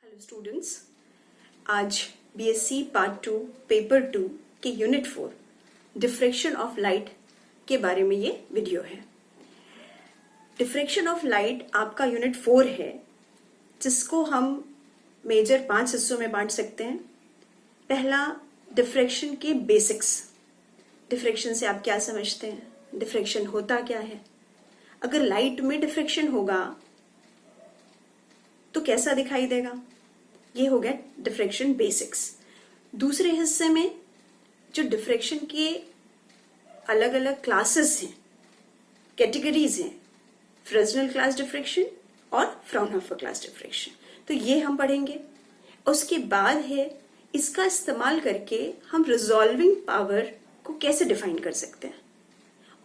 Hello students, आज BSc part 2 paper 2 के unit 4 diffraction of light के बारे में ये वीडियो है। डिफ्रैक्शन ऑफ लाइट आपका यूनिट 4 है, जिसको हम मेजर 5 हिस्सों में बांट सकते हैं। पहला, डिफ्रैक्शन के बेसिक्स। डिफ्रैक्शन से आप क्या समझते हैं, डिफ्रैक्शन होता क्या है, अगर लाइट में डिफ्रैक्शन होगा तो कैसा दिखाई देगा, ये हो गया डिफ्रैक्शन बेसिक्स। दूसरे हिस्से में जो डिफ्रैक्शन के अलग अलग क्लासेस हैं, कैटेगरीज हैं, फ्रेस्नेल क्लास डिफ्रैक्शन और फ्राउनहोफर क्लास डिफ्रैक्शन, तो ये हम पढ़ेंगे। उसके बाद है इसका इस्तेमाल करके हम रिजॉल्विंग पावर को कैसे डिफाइन कर सकते हैं,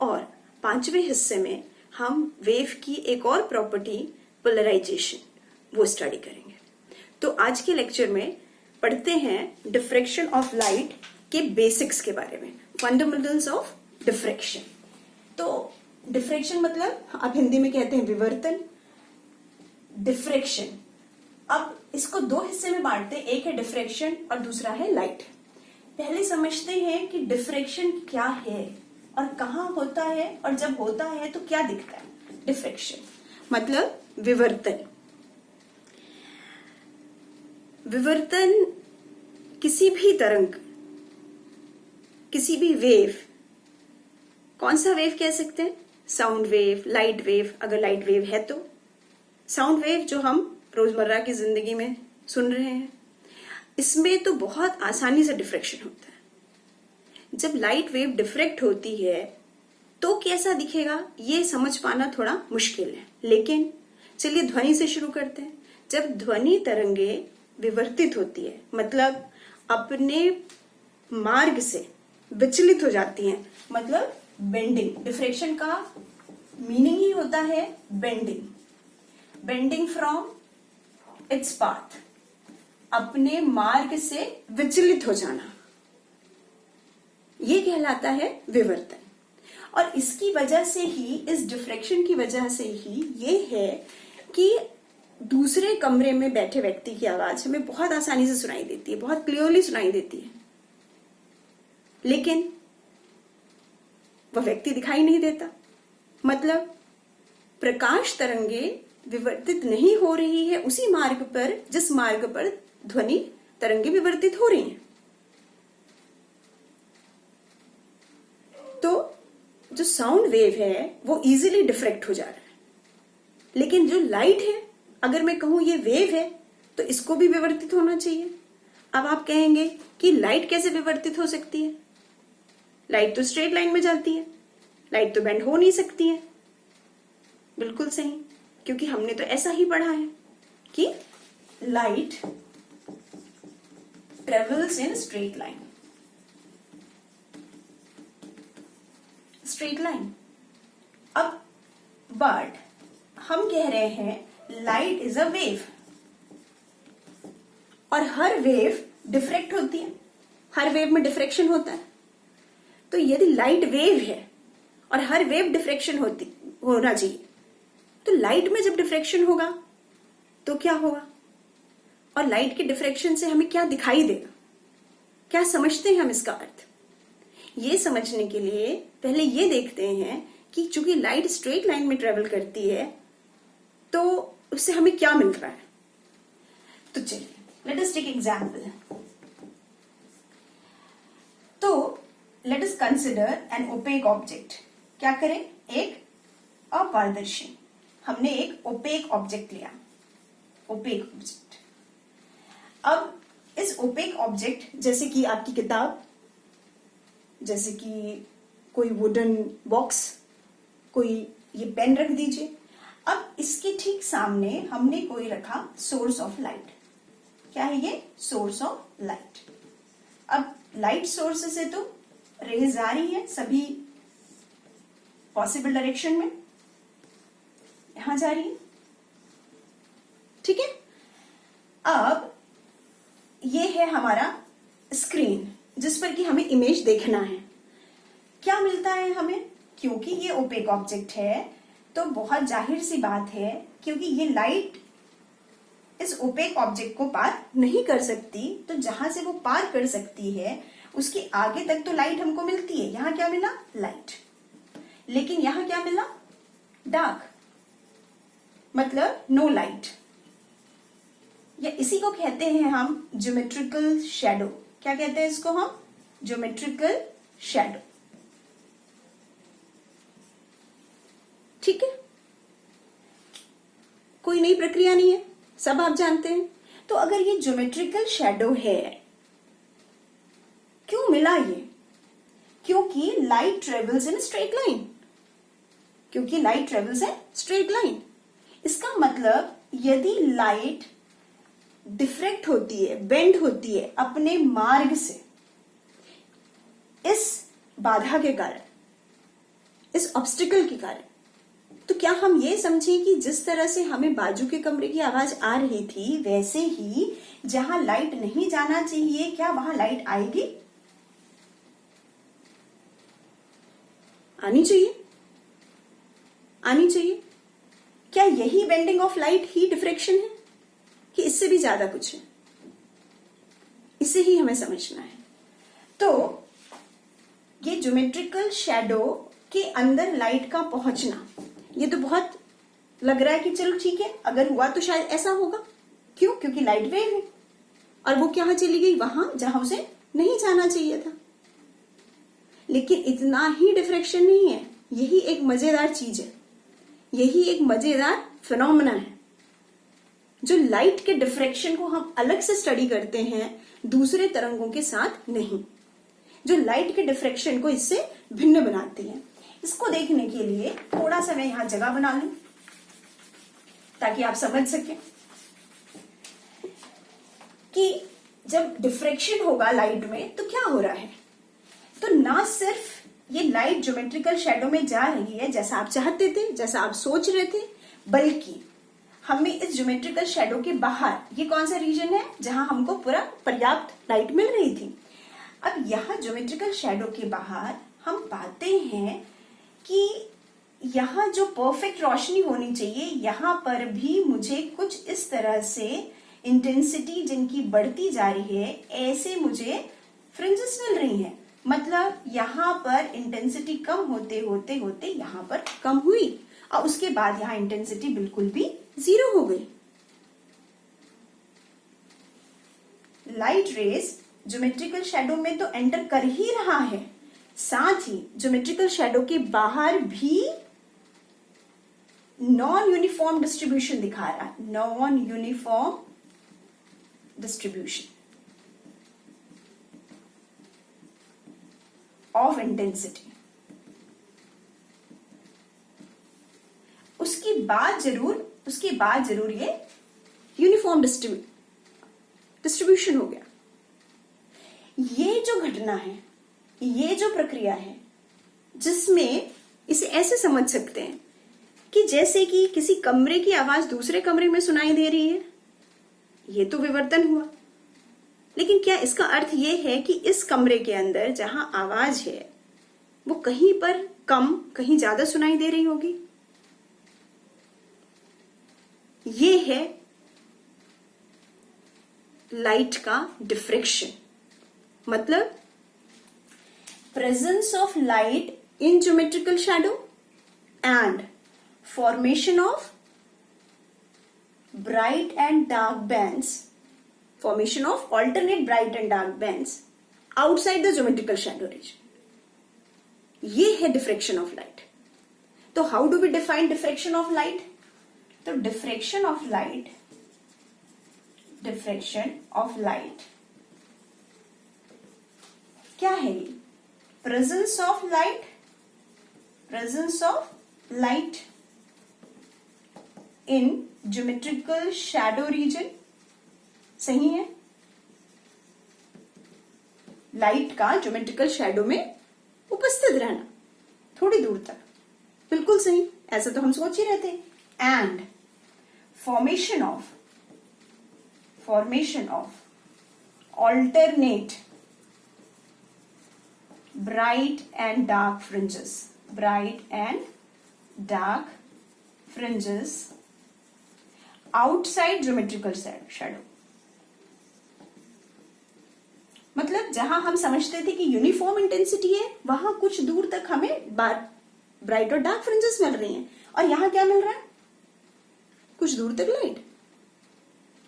और 5वें हिस्से में हम वेव की एक और प्रॉपर्टी पोलराइजेशन, वो स्टडी करेंगे। तो आज के लेक्चर में पढ़ते हैं डिफ्रैक्शन ऑफ लाइट के बेसिक्स के बारे में, फंडामेंटल्स ऑफ डिफ्रैक्शन। तो डिफ्रैक्शन मतलब आप हिंदी में कहते हैं विवर्तन। डिफ्रैक्शन, अब इसको दो हिस्से में बांटते हैं, एक है डिफ्रैक्शन और दूसरा है लाइट। पहले समझते हैं कि डिफ्रैक्शन क्या है और कहाँ होता है, और जब होता है तो क्या दिखता है। डिफ्रैक्शन मतलब विवर्तन। विवर्तन किसी भी तरंग, किसी भी वेव, कौन सा वेव कह सकते हैं, साउंड वेव, लाइट वेव, अगर लाइट वेव है तो साउंड वेव जो हम रोजमर्रा की जिंदगी में सुन रहे हैं, इसमें तो बहुत आसानी से डिफ्रैक्शन होता है। जब लाइट वेव डिफ्रैक्ट होती है तो कैसा दिखेगा, ये समझ पाना थोड़ा मुश्किल है, लेकिन चलिए ध्वनि से शुरू करते हैं। जब ध्वनि तरंगे विवर्तित होती है, मतलब अपने मार्ग से विचलित हो जाती हैं, मतलब बेंडिंग। डिफ्रैक्शन का मीनिंग ही होता है bending, bending from its path, अपने मार्ग से विचलित हो जाना, ये कहलाता है विवर्तन। और इसकी वजह से ही, इस डिफ्रैक्शन की वजह से ही ये है कि दूसरे कमरे में बैठे व्यक्ति की आवाज हमें बहुत आसानी से सुनाई देती है, बहुत क्लियरली सुनाई देती है, लेकिन वह व्यक्ति दिखाई नहीं देता। मतलब प्रकाश तरंगे विवर्तित नहीं हो रही है उसी मार्ग पर जिस मार्ग पर ध्वनि तरंगे विवर्तित हो रही हैं। तो जो साउंड वेव है वो इजीली डिफ्रैक्ट हो जा रहा है, लेकिन जो लाइट है, अगर मैं कहूं ये वेव है तो इसको भी विवर्तित होना चाहिए। अब आप कहेंगे कि लाइट कैसे विवर्तित हो सकती है, लाइट तो स्ट्रेट लाइन में जाती है, लाइट तो बेंड हो नहीं सकती है। बिल्कुल सही, क्योंकि हमने तो ऐसा ही पढ़ा है कि light travels in straight line, straight line. अब बट हम कह रहे हैं लाइट इज अ वेव, और हर वेव डिफ्रैक्ट होती है, हर वेव में डिफ्रैक्शन होता है। तो यदि लाइट वेव है और हर वेव डिफ्रैक्शन होना चाहिए, तो लाइट में जब डिफ्रैक्शन होगा तो क्या होगा, और लाइट के डिफ्रैक्शन से हमें क्या दिखाई देगा, क्या समझते हैं हम इसका अर्थ। ये समझने के लिए पहले ये देखते हैं कि चूंकि लाइट स्ट्रेट लाइन में ट्रेवल करती है तो उससे हमें क्या मिल रहा है। तो चलिए लेट अस टेक एग्जांपल। तो let us consider an opaque object. क्या करें, एक अपारदर्शी, हमने एक ओपेक ऑब्जेक्ट लिया, ओपेक ऑब्जेक्ट। अब इस ओपेक ऑब्जेक्ट, जैसे कि आपकी किताब, जैसे कि कोई वुडन बॉक्स, कोई ये पेन रख दीजिए। अब इसके ठीक सामने हमने कोई रखा सोर्स ऑफ लाइट। क्या है ये, सोर्स ऑफ लाइट। अब लाइट सोर्स से तो रेज आ रही है सभी पॉसिबल डायरेक्शन में, यहां जा रही है, ठीक है। अब ये है हमारा स्क्रीन जिस पर कि हमें इमेज देखना है। क्या मिलता है हमें, क्योंकि ये ओपेक ऑब्जेक्ट है तो बहुत जाहिर सी बात है, क्योंकि ये लाइट इस ओपेक ऑब्जेक्ट को पार नहीं कर सकती, तो जहां से वो पार कर सकती है उसके आगे तक तो लाइट हमको मिलती है। यहां क्या मिला? लाइट। लेकिन यहां क्या मिला? डार्क, मतलब नो लाइट। या इसी को कहते हैं हम ज्योमेट्रिकल शैडो। क्या कहते हैं इसको हम? Geometrical shadow. ठीक है, कोई नई प्रक्रिया नहीं है, सब आप जानते हैं। तो अगर ये ज्योमेट्रिकल शैडो है, क्यों मिला ये? क्योंकि light travels in straight line. क्योंकि light travels in straight line. इसका मतलब यदि लाइट डिफ्रेक्ट होती है, बेंड होती है अपने मार्ग से, इस बाधा के कारण, इस ऑब्स्टिकल के कारण, तो क्या हम ये समझें कि जिस तरह से हमें बाजू के कमरे की आवाज आ रही थी, वैसे ही जहां लाइट नहीं जाना चाहिए, क्या वहां लाइट आएगी? आनी चाहिए, आनी चाहिए। क्या यही bending of light he diffraction है, कि इससे भी ज्यादा कुछ है? इसे ही हमें समझना है। तो ये ज्योमेट्रिकल शैडो के अंदर लाइट का पहुंचना, ये तो बहुत लग रहा है कि चलो ठीक है, अगर हुआ तो शायद ऐसा होगा। क्यों? क्योंकि लाइट वेव है और वो कहां चली गई? वहां जहां उसे नहीं जाना चाहिए था। लेकिन इतना ही डिफ्रेक्शन नहीं है, यही एक मजेदार चीज है, यही एक मजेदार फिनोमेना है। जो लाइट के डिफ्रेक्शन को हम अलग से स्टडी करते हैं, दूसरे तरंगों के साथ नहीं, जो लाइट के डिफ्रेक्शन को इससे भिन्न बनाती है। इसको देखने के लिए थोड़ा सा मैं यहां जगह बना लूं ताकि आप समझ सकें कि जब डिफ्रेक्शन होगा लाइट में तो क्या हो रहा है। तो ना सिर्फ ये लाइट ज्योमेट्रिकल शैडो में जा रही है जैसा आप चाहते थे, जैसा आप सोच रहे थे, बल्कि हमें इस ज्योमेट्रिकल शैडो के बाहर, ये कौन सा रीजन है जहां हमको पूरा पर्याप्त लाइट मिल रही थी। अब यहां ज्योमेट्रिकल शैडो के बाहर हम पाते हैं कि यहां जो परफेक्ट रोशनी होनी चाहिए, यहां पर भी मुझे कुछ इस तरह से इंटेंसिटी जिनकी बढ़ती जा रही है, ऐसे मुझे फ्रिंजेस मिल रही हैं। मतलब यहां पर इंटेंसिटी कम होते होते होते यहां पर कम हुई और उसके बाद यहां इंटेंसिटी बिल्कुल भी जीरो हो गई। लाइट रेज ज्योमेट्रिकल शैडो में तो एंटर कर ही रहा है, साथ ही ज्योमेट्रिकल शैडो के बाहर भी नॉन यूनिफॉर्म डिस्ट्रीब्यूशन दिखा रहा है, non uniform distribution of intensity. उसके बाद जरूर ये यूनिफॉर्म डिस्ट्रीब्यूशन हो गया। ये जो घटना है, ये जो प्रक्रिया है, जिसमें इसे ऐसे समझ सकते हैं कि जैसे कि किसी कमरे की आवाज दूसरे कमरे में सुनाई दे रही है, ये तो विवर्तन हुआ। लेकिन क्या इसका अर्थ ये है कि इस कमरे के अंदर जहां आवाज है वो कहीं पर कम, कहीं ज्यादा सुनाई दे रही होगी? ये है लाइट का डिफ्रेक्शन। मतलब presence of light in geometrical shadow and formation of bright and dark bands, formation of alternate bright and dark bands outside the geometrical shadow region. ये है diffraction of light. तो how do we define diffraction of light? तो diffraction of light क्या है? ये presence of light in geometrical shadow region, सही है। Light का ज्योमेट्रिकल शैडो में उपस्थित रहना थोड़ी दूर तक, बिल्कुल सही, ऐसा तो हम सोच ही रहे थे। And formation of alternate bright and dark fringes outside geometrical shadow, मतलब जहां हम समझते थे कि यूनिफॉर्म इंटेंसिटी है वहां कुछ दूर तक हमें ब्राइट और डार्क फ्रिंजेस मिल रही हैं, और यहां क्या मिल रहा है, कुछ दूर तक लाइट।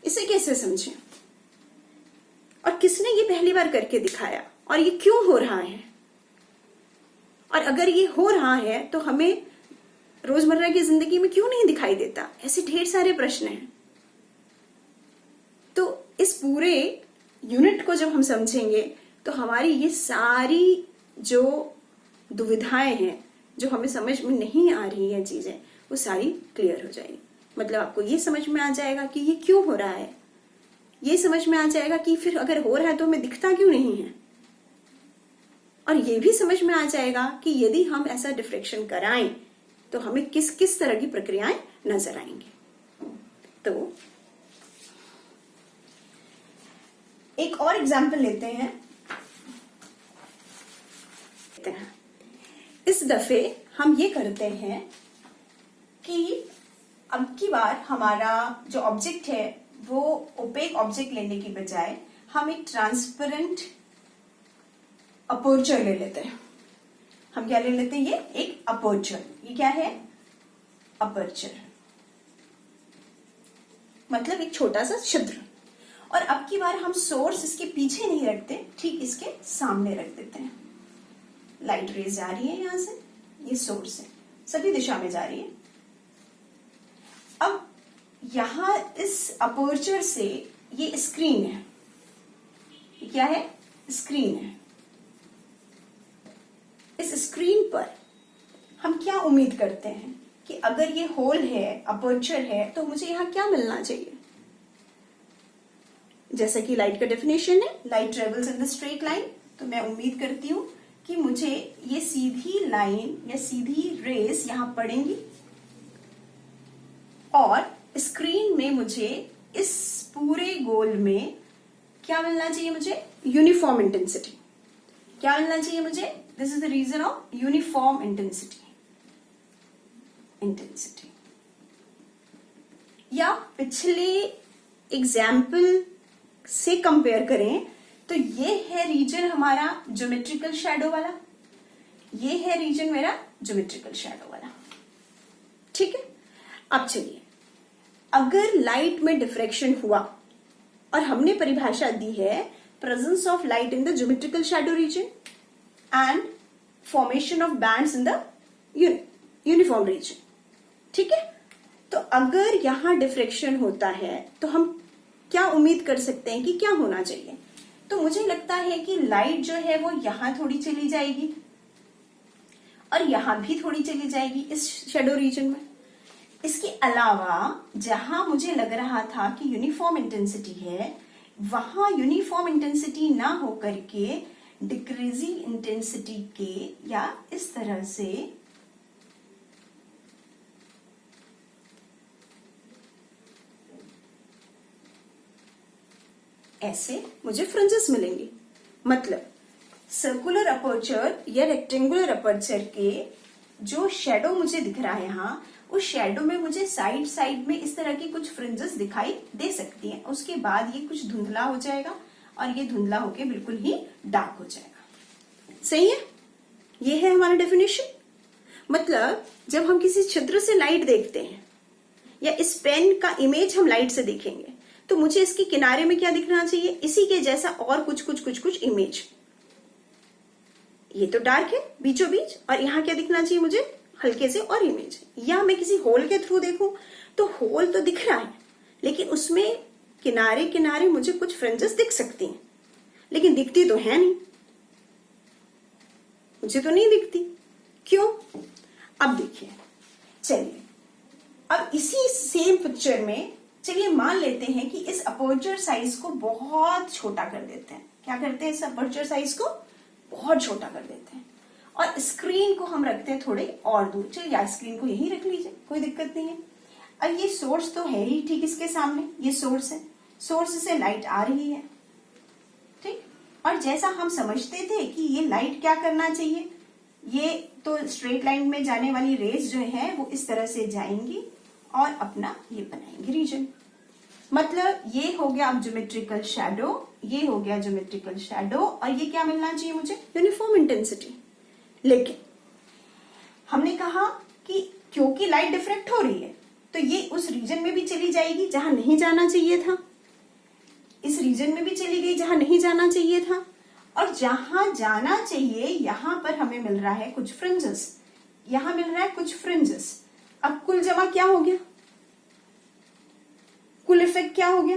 इसे कैसे समझें, और किसने ये पहली बार करके दिखाया, और ये क्यों हो रहा है, और अगर ये हो रहा है तो हमें रोजमर्रा की जिंदगी में क्यों नहीं दिखाई देता। ऐसे ढेर सारे प्रश्न हैं। तो इस पूरे यूनिट को जब हम समझेंगे तो हमारी ये सारी जो दुविधाएं हैं, जो हमें समझ में नहीं आ रही है चीजें, वो सारी क्लियर हो जाएगी। मतलब आपको ये समझ में आ जाएगा कि ये क्यों हो रहा है, ये समझ में आ जाएगा कि फिर अगर हो रहा है तो हमें दिखता क्यों नहीं है, और ये भी समझ में आ जाएगा कि यदि हम ऐसा डिफ्रेक्शन कराएं तो हमें किस किस तरह की प्रक्रियाएं नजर आएंगी। तो एक और एग्जाम्पल लेते हैं। इस दफे हम ये करते हैं कि अब की बार हमारा जो ऑब्जेक्ट है वो ओपेक ऑब्जेक्ट लेने की बजाय हम एक ट्रांसपेरेंट अपर्चर ले लेते हैं। हम क्या ले लेते हैं, ये एक अपर्चर। ये क्या है, अपर्चर मतलब एक छोटा सा छिद्र। और अब की बार हम सोर्स इसके पीछे नहीं रखते, ठीक इसके सामने रख देते हैं। लाइट रेज जा रही है यहां से, ये सोर्स है, सभी दिशा में जा रही है। अब यहां इस अपर्चर से ये स्क्रीन है, ये क्या है, स्क्रीन है। इस स्क्रीन पर हम क्या उम्मीद करते हैं कि अगर ये होल है, अपर्चर है, तो मुझे यहां क्या मिलना चाहिए। जैसा कि लाइट का डेफिनेशन है, light travels in the straight line, तो मैं उम्मीद करती हूं कि मुझे ये सीधी लाइन या सीधी रेस यहां पड़ेंगी, और स्क्रीन में मुझे इस पूरे गोल में क्या मिलना चाहिए, मुझे यूनिफॉर्म इंटेंसिटी। क्या मिलना चाहिए मुझे, this is the reason of uniform intensity. या पिछले एग्जाम्पल से कंपेयर करें तो ये है रीजन हमारा ज्योमेट्रिकल शैडो वाला, ये है रीजन मेरा ज्योमेट्रिकल शैडो वाला। ठीक है, अब चलिए, अगर लाइट में डिफ्रैक्शन हुआ और हमने परिभाषा दी है presence of light in the geometrical shadow region and formation of bands in the uniform region. ठीक है, तो अगर यहां डिफ्रैक्शन होता है तो हम क्या उम्मीद कर सकते हैं कि क्या होना चाहिए। तो मुझे लगता है कि लाइट जो है वो यहां थोड़ी चली जाएगी और यहां भी थोड़ी चली जाएगी इस शैडो रीजन में। इसके अलावा जहां मुझे लग रहा था कि यूनिफॉर्म इंटेंसिटी है, वहां यूनिफॉर्म इंटेंसिटी ना होकर के डिक्रीजिंग इंटेंसिटी के, या इस तरह से ऐसे मुझे फ्रिंजेस मिलेंगे। मतलब सर्कुलर अपर्चर या रेक्टेंगुलर अपर्चर के जो शेडो मुझे दिख रहा है यहां, उस शेडो में मुझे साइड साइड में इस तरह की कुछ फ्रिंजेस दिखाई दे सकती हैं। उसके बाद ये कुछ धुंधला हो जाएगा और ये धुंधला होके बिल्कुल ही डार्क हो जाएगा। सही है, ये है हमारा डेफिनेशन। मतलब जब हम किसी छिद्र से लाइट देखते हैं या इस पेन का इमेज हम लाइट से देखेंगे तो मुझे इसके किनारे में क्या दिखना चाहिए, इसी के जैसा और कुछ इमेज। ये तो डार्क है बीचों बीच, और यहां क्या दिखना चाहिए मुझे, हल्के से और इमेज। या मैं किसी होल के थ्रू देखूं तो होल तो दिख रहा है, लेकिन उसमें किनारे किनारे मुझे कुछ फ्रिंजेस दिख सकती हैं, लेकिन दिखती तो है नहीं, मुझे तो नहीं दिखती। क्यों, अब देखिए, चलिए अब इसी सेम पिक्चर में चलिए मान लेते हैं कि इस अपर्चर साइज को बहुत छोटा कर देते हैं। क्या करते हैं, इस अपर्चर साइज को बहुत छोटा कर देते हैं और स्क्रीन को हम रखते हैं थोड़े और दूर। चलिए या स्क्रीन को यहीं रख लीजिए, कोई दिक्कत नहीं है। अब ये सोर्स तो है ही ठीक इसके सामने, ये सोर्स है, सोर्स से लाइट आ रही है, ठीक। और जैसा हम समझते थे कि ये लाइट क्या करना चाहिए, ये तो स्ट्रेट लाइन में जाने वाली रेज जो है वो इस तरह से जाएंगी और अपना ये बनाएंगे रीजन। मतलब ये हो गया अब ज्योमेट्रिकल शैडो, ये हो गया ज्योमेट्रिकल शैडो, और ये क्या मिलना चाहिए मुझे? Uniform intensity. लेकिन हमने कहा कि क्योंकि लाइट डिफ्रेक्ट हो रही है तो ये उस रीजन में भी चली जाएगी जहां नहीं जाना चाहिए था, इस रीजन में भी चली गई जहां नहीं जाना चाहिए था, और जहां जाना चाहिए यहां पर हमें मिल रहा है कुछ फ्रिंजेस, यहां मिल रहा है कुछ फ्रिंजेस। अब कुल जमा क्या हो गया? कुल इफेक्ट क्या हो गया?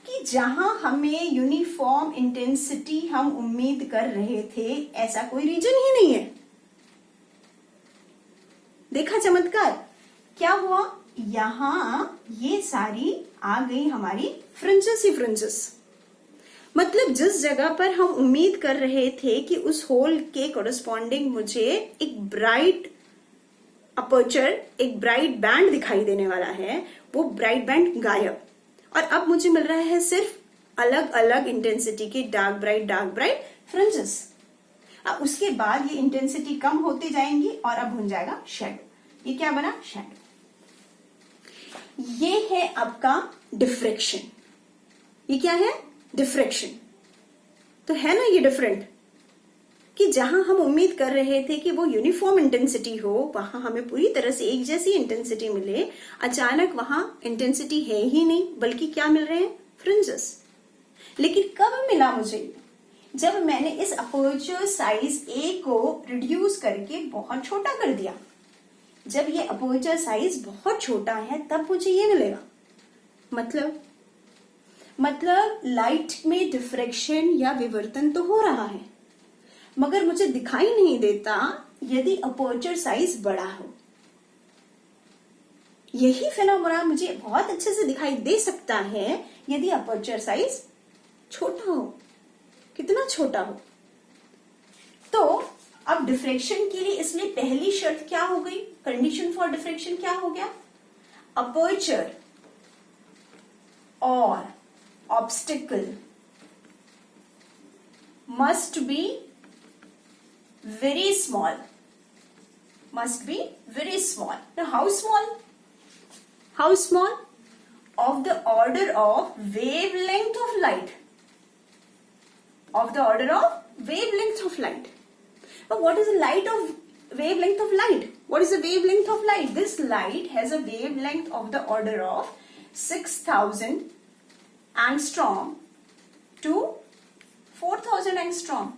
कि जहां हमें यूनिफॉर्म इंटेंसिटी हम उम्मीद कर रहे थे ऐसा कोई रीजन ही नहीं है। देखा चमत्कार क्या हुआ? यहां ये सारी आ गई हमारी फ्रिंजेस ही फ्रिंजेस। मतलब जिस जगह पर हम उम्मीद कर रहे थे कि उस होल के कोरस्पॉन्डिंग मुझे एक ब्राइट अपर्चर, एक ब्राइट बैंड दिखाई देने वाला है, वो ब्राइट बैंड गायब, और अब मुझे मिल रहा है सिर्फ अलग अलग इंटेंसिटी के डार्क ब्राइट फ्रिंजेस। अब उसके बाद ये इंटेंसिटी कम होती जाएंगी और अब बन जाएगा शैडो। ये क्या बना? शैडो। ये है आपका डिफ्रेक्शन। ये क्या है? डिफ्रेक्शन। तो है ना ये डिफरेंट, कि जहां हम उम्मीद कर रहे थे कि वो यूनिफॉर्म इंटेंसिटी हो, वहां हमें पूरी तरह से एक जैसी इंटेंसिटी मिले, अचानक वहां इंटेंसिटी है ही नहीं, बल्कि क्या मिल रहे हैं? फ्रिंजेस। लेकिन कब मिला मुझे? जब मैंने इस अपर्चर साइज ए को रिड्यूस करके बहुत छोटा कर दिया। जब ये अपर्चर साइज बहुत छोटा है तब मुझे ये मिलेगा। मतलब लाइट में डिफ्रेक्शन या विवर्तन तो हो रहा है, मगर मुझे दिखाई नहीं देता यदि अपर्चर साइज बड़ा हो। यही फिनोमेना मुझे बहुत अच्छे से दिखाई दे सकता है यदि अपर्चर साइज छोटा हो। कितना छोटा हो? तो अब डिफ्रेक्शन के लिए इसलिए पहली शर्त क्या हो गई? कंडीशन फॉर डिफ्रेक्शन क्या हो गया? अपर्चर और obstacle must be very small. Must be very small. Now how small? How small? Of the order of wavelength of light. Of the order of wavelength of light. Now what is the light of wavelength of light? What is the wavelength of light? This light has a wavelength of the order of 6000 angstrom to 4000 angstrom.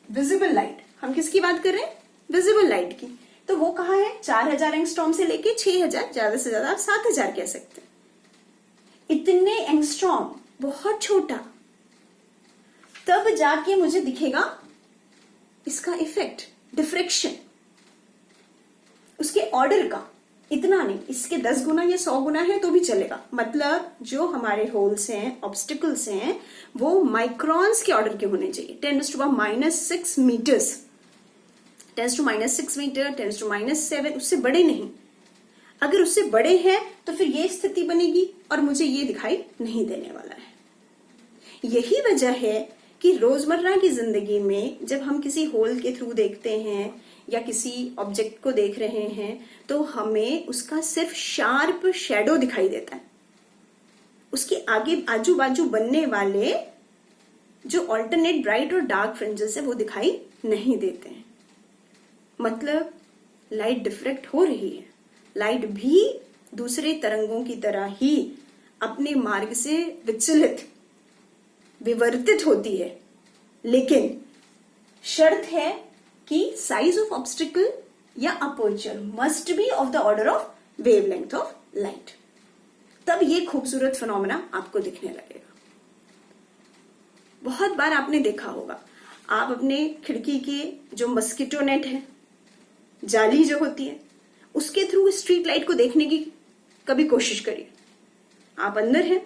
Visible light, हम किसकी बात कर रहे हैं? Visible light की। तो वो कहाँ है? 4000 एंगस्ट्रॉम से लेके 6000, ज्यादा से ज्यादा आप 7000 कह सकते हैं। इतने एंगस्ट्रॉम, बहुत छोटा, तब जाके मुझे दिखेगा इसका इफेक्ट, डिफ्रेक्शन, उसके ऑर्डर का। इतना नहीं, इसके 10 गुना या 100 गुना है तो भी चलेगा। मतलब जो हमारे होल्स हैं, ऑब्स्टिकल्स हैं, वो माइक्रॉन्स के ऑर्डर के होने चाहिए। 10⁻⁻6 मीटर्स, 10⁻⁻6 मीटर, 10⁻⁻7, उससे बड़े नहीं। अगर उससे बड़े हैं तो फिर ये स्थिति बनेगी और मुझे ये दिखाई नहीं देने वाला है। यही वजह है कि रोजमर्रा की जिंदगी में जब हम किसी होल के थ्रू देखते हैं या किसी ऑब्जेक्ट को देख रहे हैं तो हमें उसका सिर्फ शार्प शैडो दिखाई देता है। उसके आगे आजू बाजू बनने वाले जो ऑल्टरनेट ब्राइट और डार्क फ्रिंजेस है वो दिखाई नहीं देते हैं। मतलब लाइट डिफ्रेक्ट हो रही है, लाइट भी दूसरे तरंगों की तरह ही अपने मार्ग से विचलित, विवर्तित होती है, लेकिन शर्त है कि साइज ऑफ ऑब्स्टिकल या aperture must be of the order of wavelength of light. तब ये खूबसूरत फिनोमेना आपको दिखने लगेगा। बहुत बार आपने देखा होगा, आप अपने खिड़की के जो मस्किटो नेट है, जाली जो होती है, उसके थ्रू स्ट्रीट लाइट को देखने की कभी कोशिश करिए। आप अंदर हैं,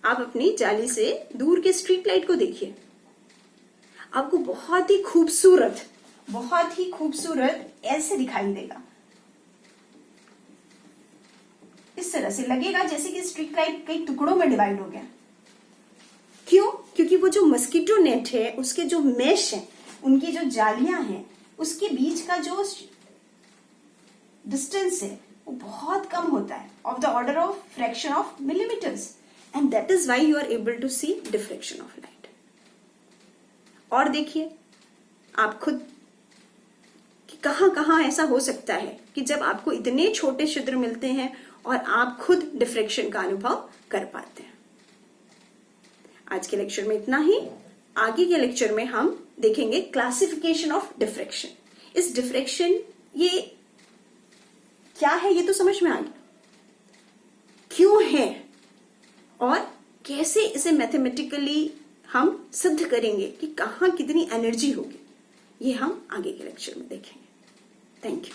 आप अपनी जाली से दूर के स्ट्रीट लाइट को देखिए, आपको बहुत ही खूबसूरत ऐसे दिखाई देगा। इस तरह से लगेगा जैसे कि स्ट्रीट लाइट कई टुकड़ों में डिवाइड हो गया। क्यों? क्योंकि वो जो मस्कीटो नेट है, उसके जो मेश है, उनकी जो जालियां हैं, उसके बीच का जो डिस्टेंस है वो बहुत कम होता है, of the order of fraction of millimeters, and that is why you are able to see diffraction of light. और देखिए आप खुद कि कहां कहां ऐसा हो सकता है कि जब आपको इतने छोटे छिद्र मिलते हैं और आप खुद डिफ्रेक्शन का अनुभव कर पाते हैं। आज के लेक्चर में इतना ही। आगे के लेक्चर में हम देखेंगे क्लासिफिकेशन ऑफ डिफ्रेक्शन। इस डिफ्रेक्शन ये क्या है ये तो समझ में आ गया, क्यों है और कैसे इसे मैथमेटिकली हम सिद्ध करेंगे कि कहां कितनी एनर्जी होगी, ये हम आगे के लेक्चर में देखेंगे। Thank you.